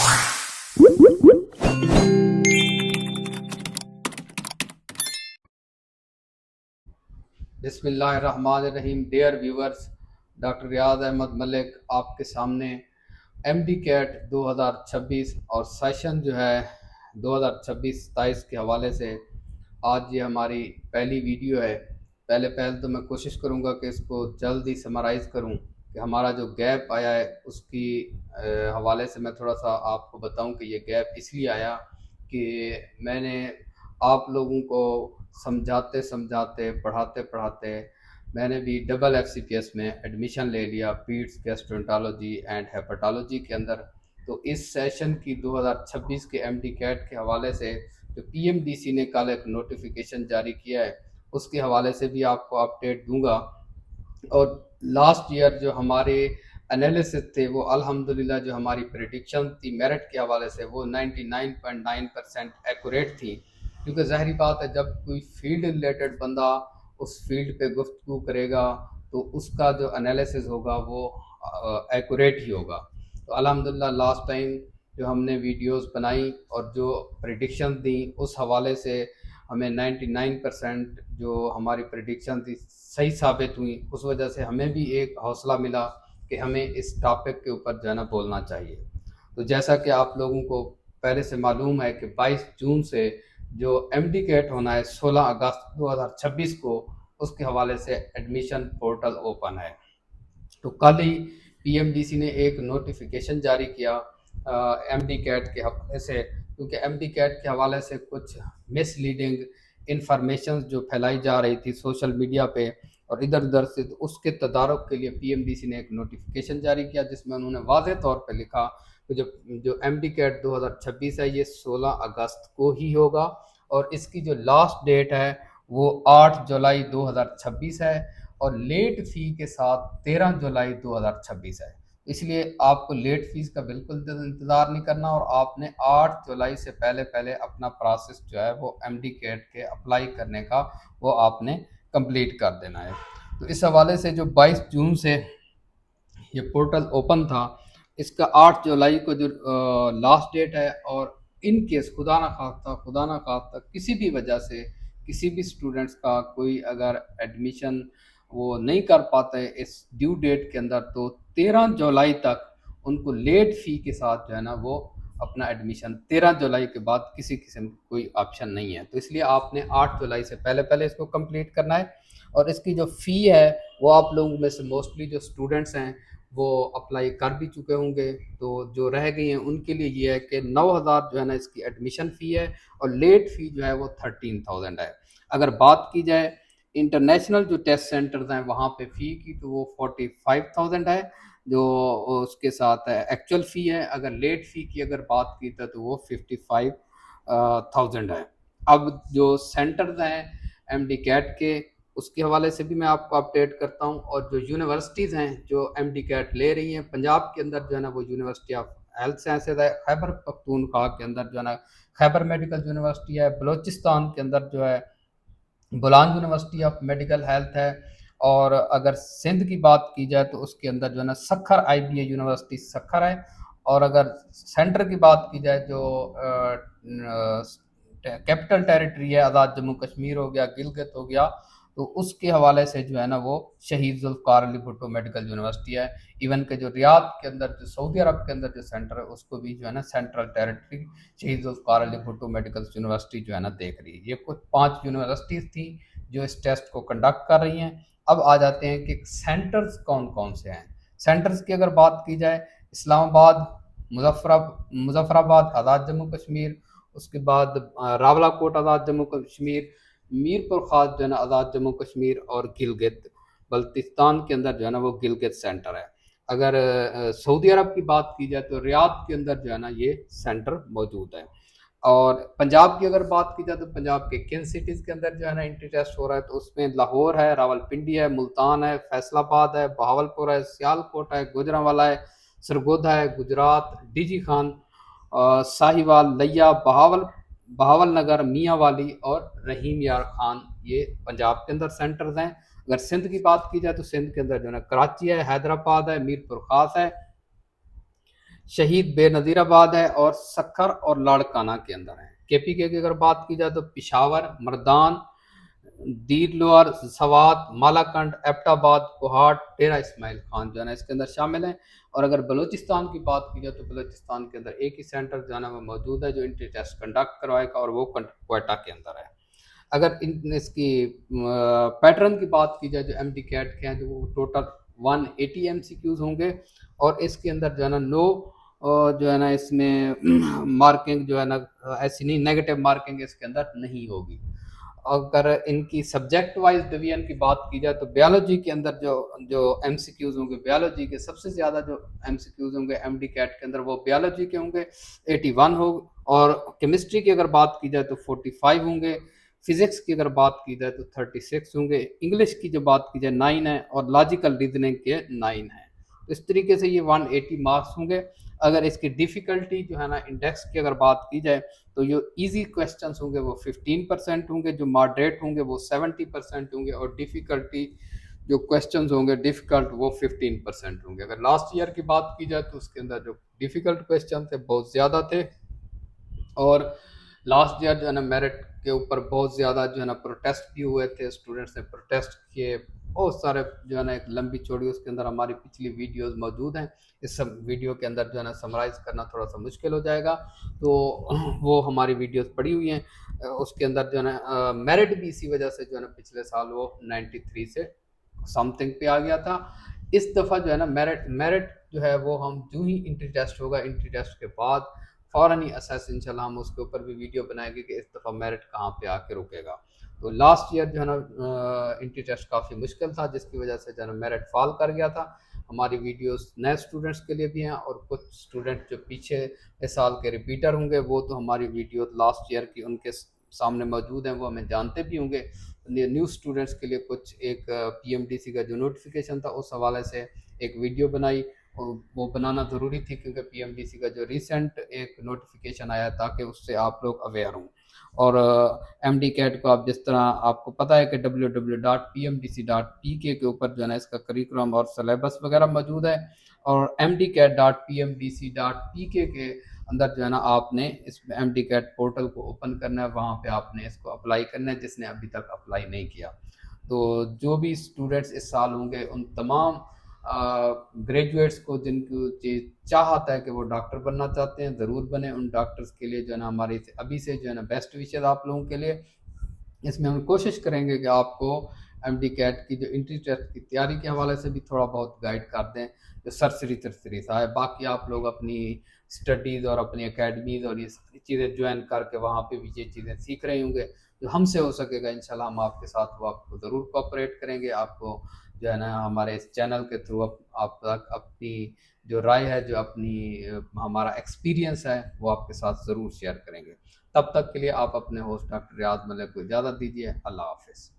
بسم اللہ الرحمن الرحیم. Dear viewers, doctor Riyaz Ahmad ملک آپ کے سامنے ایم ڈی کیٹ 2026 اور سیشن جو ہے 2026-27 کے حوالے سے آج یہ ہماری پہلی ویڈیو ہے. پہلے تو میں کوشش کروں گا کہ اس کو جلد ہی سمرائز کروں کہ ہمارا جو گیپ آیا ہے اس کی حوالے سے میں تھوڑا سا آپ کو بتاؤں کہ یہ گیپ اس لیے آیا کہ میں نے آپ لوگوں کو سمجھاتے پڑھاتے میں نے بھی double F C P S میں ایڈمیشن لے لیا، پیٹس گیسٹرونٹالوجی اینڈ ہیپاٹالوجی کے اندر. تو اس سیشن کی 2026 کے ایم ڈی کیٹ کے حوالے سے جو پی ایم ڈی سی نے کل ایک نوٹیفیکیشن جاری کیا ہے اس کے حوالے سے بھی آپ کو اپڈیٹ دوں گا. اور لاسٹ ایئر جو ہمارے انالیسس تھے وہ الحمدللہ جو ہماری پریڈکشن تھی میرٹ کے حوالے سے وہ 99.9% ایکوریٹ تھی، کیونکہ ظاہری بات ہے جب کوئی فیلڈ ریلیٹڈ بندہ اس فیلڈ پہ گفتگو کرے گا تو اس کا جو انالیسس ہوگا وہ ایکوریٹ ہی ہوگا. تو الحمدللہ لاسٹ ٹائم جو ہم نے ویڈیوز بنائی اور جو پریڈکشن دیں اس حوالے سے ہمیں 99% جو ہماری پریڈکشن تھی صحیح ثابت ہوئی. اس وجہ سے ہمیں بھی ایک حوصلہ ملا کہ ہمیں اس ٹاپک کے اوپر جو ہے نا بولنا چاہیے. تو جیسا کہ آپ لوگوں کو پہلے سے معلوم ہے کہ 22 جون سے جو ایم ڈی کیٹ ہونا ہے 16 اگست 2026 کو، اس کے حوالے سے ایڈمیشن پورٹل اوپن ہے. تو کل ہی پی ایم ڈی سی نے ایک نوٹیفیکیشن جاری کیا ایم ڈی کیٹ کے حوالے سے، کیونکہ ایم ڈی کیٹ کے حوالے سے کچھ مس لیڈنگ انفارمیشنز جو پھیلائی جا رہی تھی سوشل میڈیا پہ اور ادھر ادھر سے، تو اس کے تدارک کے لیے پی ایم ڈی سی نے ایک نوٹیفیکیشن جاری کیا جس میں انہوں نے واضح طور پہ لکھا کہ جو ایم ڈی کیٹ 2026 ہے یہ 16 اگست کو ہی ہوگا، اور اس کی جو لاسٹ ڈیٹ ہے وہ 8 جولائی 2026 ہے، اور لیٹ فی کے ساتھ 13 جولائی 2026 ہے. اس لیے آپ کو لیٹ فیس کا بالکل انتظار نہیں کرنا، اور آپ نے 8 جولائی سے پہلے اپنا پروسیس جو ہے وہ ایم ڈی کیٹ کے اپلائی کرنے کا وہ آپ نے کمپلیٹ کر دینا ہے. تو اس حوالے سے جو 22 جون سے یہ پورٹل اوپن تھا، اس کا 8 جولائی کو جو لاسٹ ڈیٹ ہے، اور ان کیس خدا نہ خواستہ کسی بھی وجہ سے کسی بھی اسٹوڈنٹس کا کوئی اگر ایڈمیشن وہ نہیں کر پاتے اس ڈیو ڈیٹ کے اندر، تو 13 جولائی تک ان کو لیٹ فی کے ساتھ جو ہے نا وہ اپنا ایڈمیشن 13 جولائی کے بعد کسی قسم کی کوئی آپشن نہیں ہے. تو اس لیے آپ نے 8 جولائی سے پہلے اس کو کمپلیٹ کرنا ہے. اور اس کی جو فی ہے وہ آپ لوگوں میں سے موسٹلی جو اسٹوڈنٹس ہیں وہ اپلائی کر بھی چکے ہوں گے، تو جو رہ گئی ہیں ان کے لیے یہ ہے کہ 9,000 جو ہے نا اس کی ایڈمیشن فی ہے، اور لیٹ فی جو ہے وہ 13,000 ہے. اگر بات کی جائے انٹرنیشنل جو ٹیسٹ سینٹرز ہیں وہاں پہ فی کی تو وہ 45,000 ہے جو اس کے ساتھ ایکچوئل فی ہے. اگر لیٹ فی کی اگر بات کی تو وہ 55,000 ہے. اب جو سینٹرز ہیں ایم ڈی کیٹ کے اس کے حوالے سے بھی میں آپ کو اپڈیٹ کرتا ہوں، اور جو یونیورسٹیز ہیں جو ایم ڈی کیٹ لے رہی ہیں پنجاب کے اندر جو ہے نا وہ یونیورسٹی آف ہیلتھ سائنسز ہے، خیبر پختونخوا کے اندر جو ہے نا خیبر میڈیکل یونیورسٹی ہے، بلوچستان کے اندر جو ہے Bolan university of medical health ہے، اور اگر سندھ کی بات کی جائے تو اس کے اندر جو ہے نا سکھر آئی بی اے یونیورسٹی سکھر ہے. اور اگر سینٹر کی بات کی جائے جو کیپٹل ٹیریٹری ہے، آزاد جموں کشمیر ہو گیا، گلگت ہو گیا، تو اس کے حوالے سے جو ہے نا وہ شہید ذوالفقار علی بھٹو میڈیکل یونیورسٹی ہے. ایون کہ جو ریاض کے اندر جو سعودی عرب کے اندر جو سینٹر ہے اس کو بھی جو ہے نا سینٹرل ٹیریٹری شہید ذوالفقار علی بھٹو میڈیکل یونیورسٹی جو ہے نا دیکھ رہی ہے. یہ کچھ 5 یونیورسٹیز تھیں جو اس ٹیسٹ کو کنڈکٹ کر رہی ہیں. اب آ جاتے ہیں کہ سینٹرز کون کون سے ہیں. سینٹرز کی اگر بات کی جائے اسلام آباد، مظفر آباد آزاد جموں کشمیر، اس کے بعد راولہ کوٹ آزاد جموں کشمیر، میر پور خاص جو ہے نا آزاد جموں کشمیر، اور گلگت بلتستان کے اندر جو ہے نا وہ گلگت سینٹر ہے. اگر سعودی عرب کی بات کی جائے تو ریاض کے اندر جو ہے نا یہ سینٹر موجود ہے. اور پنجاب کی اگر بات کی جائے تو پنجاب کے کن سٹیز کے اندر جو ہے نا انٹری ٹیسٹ ہو رہا ہے، تو اس میں لاہور ہے، راول پنڈی ہے، ملتان ہے، فیصل آباد ہے، بہاولپور ہے، سیالکوٹ ہے، گوجرانوالا ہے، سرگودا ہے، گجرات، ڈی جی خان، ساہیوال، لیا، بہاول نگر، میاں والی اور رحیم یار خان، یہ پنجاب کے اندر سینٹرز ہیں. اگر سندھ کی بات کی جائے تو سندھ کے اندر جو ہے نا کراچی ہے، حیدرآباد ہے، میر پور خاص ہے، شہید بے نظیر آباد ہے اور سکھر اور لاڑکانہ کے اندر ہے۔ کے پی کے اگر بات کی جائے تو پشاور، مردان، دیر لوئر، سوات، مالاکنڈ، ایبٹ آباد، کوہاٹ، ڈیرہ اسماعیل خان جو ہے نا اس کے اندر شامل ہیں۔ اور اگر بلوچستان کی بات کی جائے تو بلوچستان کے اندر ایک ہی سینٹر جو ہے نا وہ موجود ہے جو انٹری ٹیسٹ کنڈکٹ کروائے گا، اور وہ کوئٹہ کے اندر ہے۔ اگر اس کی پیٹرن کی بات کی جائے جو ایم ڈی کیٹ کے ہیں تو وہ ٹوٹل 180 ایم سی کیوز ہوں گے، اور اس کے اندر جو ہے نا جو ہے نا اس میں مارکنگ جو ہے نا ایسی نہیں، نیگیٹو مارکنگ اس کے اندر نہیں ہوگی۔ اگر ان کی سبجیکٹ وائز ڈویژن کی بات کی جائے تو بیالوجی کے اندر جو ایم سی کیوز ہوں گے، بیالوجی کے سب سے زیادہ جو ایم سی کیوز ہوں گے ایم ڈی کیٹ کے اندر وہ بیالوجی کے ہوں گے 81 ہو، اور کیمسٹری کی اگر بات کی جائے تو 45 ہوں گے، فزکس کی اگر بات کی جائے تو 36 ہوں گے، انگلش کی جو بات کی جائے 9 ہے، اور لاجیکل ریزننگ کے 9 ہیں۔ اس طریقے سے یہ 180 مارکس ہوں گے۔ اگر اس کی ڈیفیکلٹی جو ہے نا انڈیکس کی اگر بات کی جائے تو جو ایزی کویسچنس ہوں گے وہ 15% ہوں گے، جو ماڈریٹ ہوں گے وہ 70% ہوں گے، اور ڈیفیکلٹی جو کویسچنز ہوں گے ڈیفیکلٹ وہ 15% ہوں گے۔ اگر لاسٹ ایئر کی بات کی جائے تو اس کے اندر جو ڈیفیکلٹ کویسچن تھے بہت زیادہ تھے، اور لاسٹ ایئر جو ہے نا میرٹ کے اوپر بہت زیادہ جو ہے نا پروٹیسٹ بھی ہوئے تھے، اسٹوڈنٹس نے پروٹیسٹ کیے بہت سارے جو ہے نا، ایک لمبی چوڑی اس کے اندر ہماری پچھلی ویڈیوز موجود ہیں، اس سب ویڈیو کے اندر جو ہے نا سمرائز کرنا تھوڑا سا مشکل ہو جائے گا، تو وہ ہماری ویڈیوز پڑی ہوئی ہیں۔ اس کے اندر جو ہے نا میرٹ بھی اسی وجہ سے جو ہے نا پچھلے سال وہ 93 سے سم تھنگ پہ آ گیا تھا۔ اس دفعہ جو ہے نا میرٹ جو ہے وہ ہم جو ہی انٹری ٹیسٹ ہوگا، انٹری ٹیسٹ کے بعد فوراً ہی اسیس انشاءاللہ ہم اس کے اوپر بھی ویڈیو بنائیں گے کہ اس دفعہ میرٹ کہاں پہ آ کے رکے گا۔ تو لاسٹ ایئر جو ہے نا انٹری ٹیسٹ کافی مشکل تھا، جس کی وجہ سے جو ہے نا میرٹ فال کر گیا تھا۔ ہماری ویڈیوز نئے اسٹوڈنٹس کے لیے بھی ہیں، اور کچھ اسٹوڈنٹ جو پیچھے اس سال کے ریپیٹر ہوں گے وہ تو ہماری ویڈیو لاسٹ ایئر کی ان کے سامنے موجود ہیں، وہ ہمیں جانتے بھی ہوں گے۔ نیو اسٹوڈنٹس کے لیے کچھ ایک پی ایم ڈی سی کا جو نوٹیفیکیشن تھا اس حوالے سے ایک ویڈیو بنائی، اور وہ بنانا ضروری تھی کیونکہ پی ایم ڈی سی کا جو ریسنٹ ایک نوٹیفیکیشن آیا تاکہ اس سے آپ لوگ اویئر ہوں۔ اور ایم ڈی کیٹ کو آپ جس طرح آپ کو پتہ ہے کہ www.pmdc.pk کے اوپر جو ہے نا اس کا کریکولم اور سلیبس وغیرہ موجود ہے، اور mdcat.pmdc.pk کے اندر جو ہے نا آپ نے اس ایم ڈی کیٹ پورٹل کو اوپن کرنا ہے، وہاں پہ آپ نے اس کو اپلائی کرنا ہے جس نے ابھی تک اپلائی نہیں کیا۔ تو جو بھی اسٹوڈنٹس اس سال ہوں گے ان تمام گریجویٹس کو جن کی چاہت ہے کہ وہ ڈاکٹر بننا چاہتے ہیں ضرور بنیں، ان ڈاکٹرز کے لیے جو ہے نا ہماری ابھی سے جو ہے نا بیسٹ وشز آپ لوگوں کے لیے۔ اس میں ہم کوشش کریں گے کہ آپ کو ایم ڈی کیٹ کی جو انٹری ٹیسٹ کی تیاری کے حوالے سے بھی تھوڑا بہت گائیڈ کر دیں، جو سرسری ترسری سا ہے۔ باقی آپ لوگ اپنی اسٹڈیز اور اپنی اکیڈمیز اور یہ ساری چیزیں جوائن کر کے وہاں پہ بھی یہ چیزیں سیکھ رہے ہوں گے، جو ہم سے ہو سکے گا انشاءاللہ ہم آپ کے ساتھ وہ آپ کو ضرور کوآپریٹ کریں گے۔ آپ کو جو ہے نا ہمارے اس چینل کے تھرو آپ تک اپنی جو رائے ہے، جو اپنی ہمارا ایکسپیرینس ہے وہ آپ کے ساتھ ضرور شیئر کریں گے۔ تب تک کے لیے آپ اپنے ہوسٹ ڈاکٹر ریاض ملک کو اجازت دیجیے۔ اللہ حافظ۔